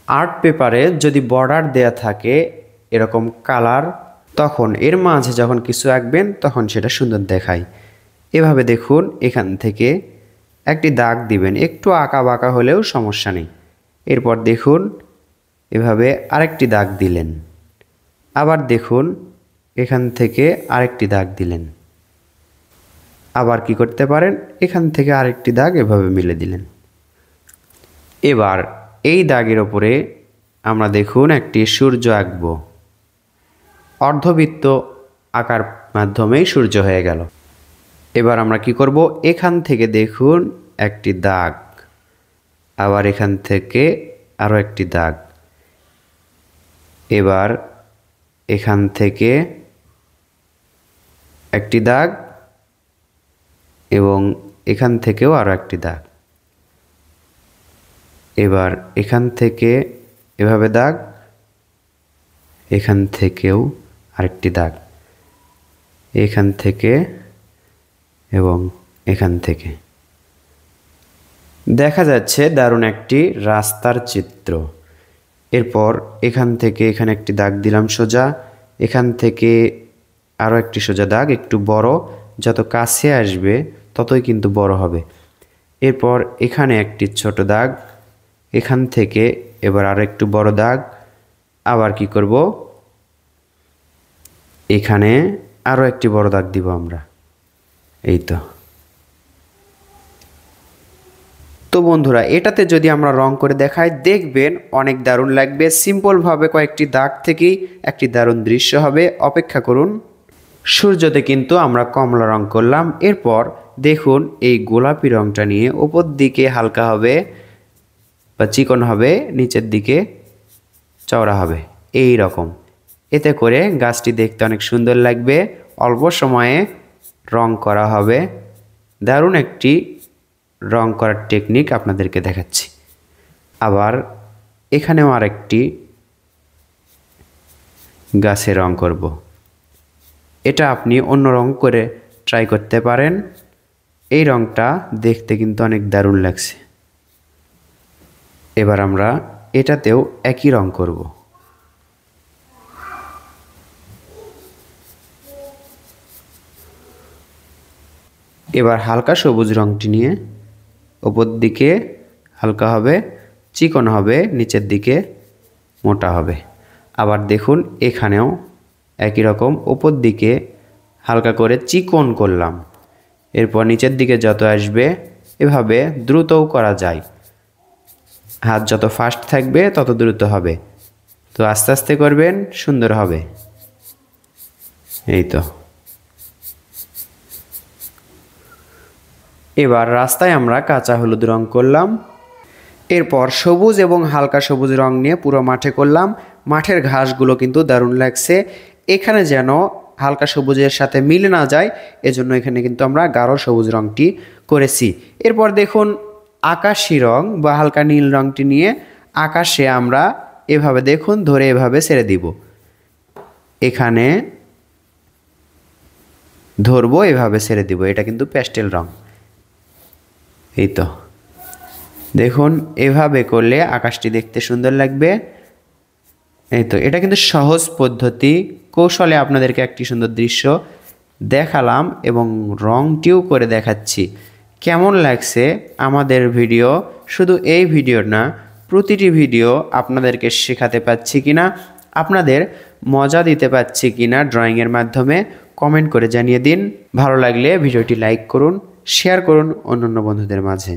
Art পেপারে যদি border দেয়া থাকে এরকম কালার, তখন এর মাঝে যখন কিছু আঁকবেন তখন সেটা সুন্দর দেখায়। এভাবে দেখুন এখান থেকে একটি দাগ দিবেন, একটু আঁকা বাঁকা হলেও সমস্যা নেই। এরপর দেখুন এভাবে আরেকটি দাগ দিলেন, আবার দেখুন এখান থেকে আরেকটি দাগ দিলেন, আবার কি করতে পারেন এখান থেকে আরেকটি দাগ এভাবে মিলে দিলেন। এবার এই দাগের ওপরে আমরা দেখুন একটি সূর্য আঁকব। অর্ধবৃত্ত আঁকার মাধ্যমেই সূর্য হয়ে গেল। এবার আমরা কি করব, এখান থেকে দেখুন একটি দাগ, আবার এখান থেকে আরও একটি দাগ, এবার এখান থেকে একটি দাগ এবং এখান থেকেও আরও একটি দাগ, এবার এখান থেকে এভাবে দাগ, এখান থেকেও আরেকটি দাগ, এখান থেকে এবং এখান থেকে। দেখা যাচ্ছে দারুণ একটি রাস্তার চিত্র। এরপর এখান থেকে এখানে একটি দাগ দিলাম সোজা, এখান থেকে আরও একটি সোজা দাগ, একটু বড়, যত কাছে আসবে ততই কিন্তু বড় হবে। এরপর এখানে একটি ছোট দাগ, এখান থেকে এবার আরও একটু বড় দাগ, আবার কি করব এখানে আরও একটি বড় দাগ দিব আমরা। এই তো বন্ধুরা, এটাতে যদি আমরা রং করে দেখাই দেখবেন অনেক দারুণ লাগবে। সিম্পলভাবে কয়েকটি দাগ থেকেই একটি দারুণ দৃশ্য হবে। অপেক্ষা করুন। সূর্যতে কিন্তু আমরা কমলা রং করলাম। এরপর দেখুন এই গোলাপি রংটা নিয়ে উপর দিকে হালকা হবে বা চিকন হবে, নিচের দিকে চওড়া হবে এই রকম। এতে করে গাছটি দেখতে অনেক সুন্দর লাগবে। অল্প সময়ে রং করা হবে। দারুণ একটি রং করার টেকনিক আপনাদেরকে দেখাচ্ছি। আবার এখানেও আরেকটি গাছে রং করব। এটা আপনি অন্য রং করে ট্রাই করতে পারেন। এই রংটা দেখতে কিন্তু অনেক দারুণ লাগছে। এবার আমরা এটাতেও একই রং করব। এবার হালকা সবুজ রংটি নিয়ে উপর দিকে হালকা হবে, চিকন হবে, নিচের দিকে মোটা হবে। আবার দেখুন এখানেও একই রকম উপর দিকে হালকা করে চিকন করলাম। এরপর নিচের দিকে যত আসবে এভাবে দ্রুতও করা যায়। হাত যত ফাস্ট থাকবে তত দ্রুত হবে। তো আস্তে আস্তে করবেন, সুন্দর হবে। এই তো। এবার রাস্তায় আমরা কাঁচা হলুদ রং করলাম। এরপর সবুজ এবং হালকা সবুজ রং নিয়ে পুরো মাঠে করলাম। মাঠের ঘাসগুলো কিন্তু দারুণ লাগছে। এখানে যেন হালকা সবুজের সাথে মিলে না যায়, এজন্য এখানে কিন্তু আমরা গাঢ় সবুজ রংটি করেছি। এরপর দেখুন আকাশি রং বা হালকা নীল রংটি নিয়ে আকাশে আমরা এভাবে দেখুন ধরে এভাবে ছেড়ে দিব। এখানে ধরবো, এভাবে ছেড়ে দিব। এটা কিন্তু প্যাস্টেল রং। এই তো দেখুন এভাবে করলে আকাশটি দেখতে সুন্দর লাগবে। এই তো, এটা কিন্তু সহজ পদ্ধতি। কৌশলে আপনাদেরকে একটি সুন্দর দৃশ্য দেখালাম এবং রংটিও করে দেখাচ্ছি। কেমন লাগছে আমাদের ভিডিও? শুধু এই ভিডিও না, প্রতিটি ভিডিও আপনাদেরকে শেখাতে পাচ্ছি কিনা, আপনাদের মজা দিতে পাচ্ছি কিনা ড্রয়িংয়ের মাধ্যমে কমেন্ট করে জানিয়ে দিন। ভালো লাগলে ভিডিওটি লাইক করুন, শেয়ার করুন অন্যান্য বন্ধুদের মাঝে।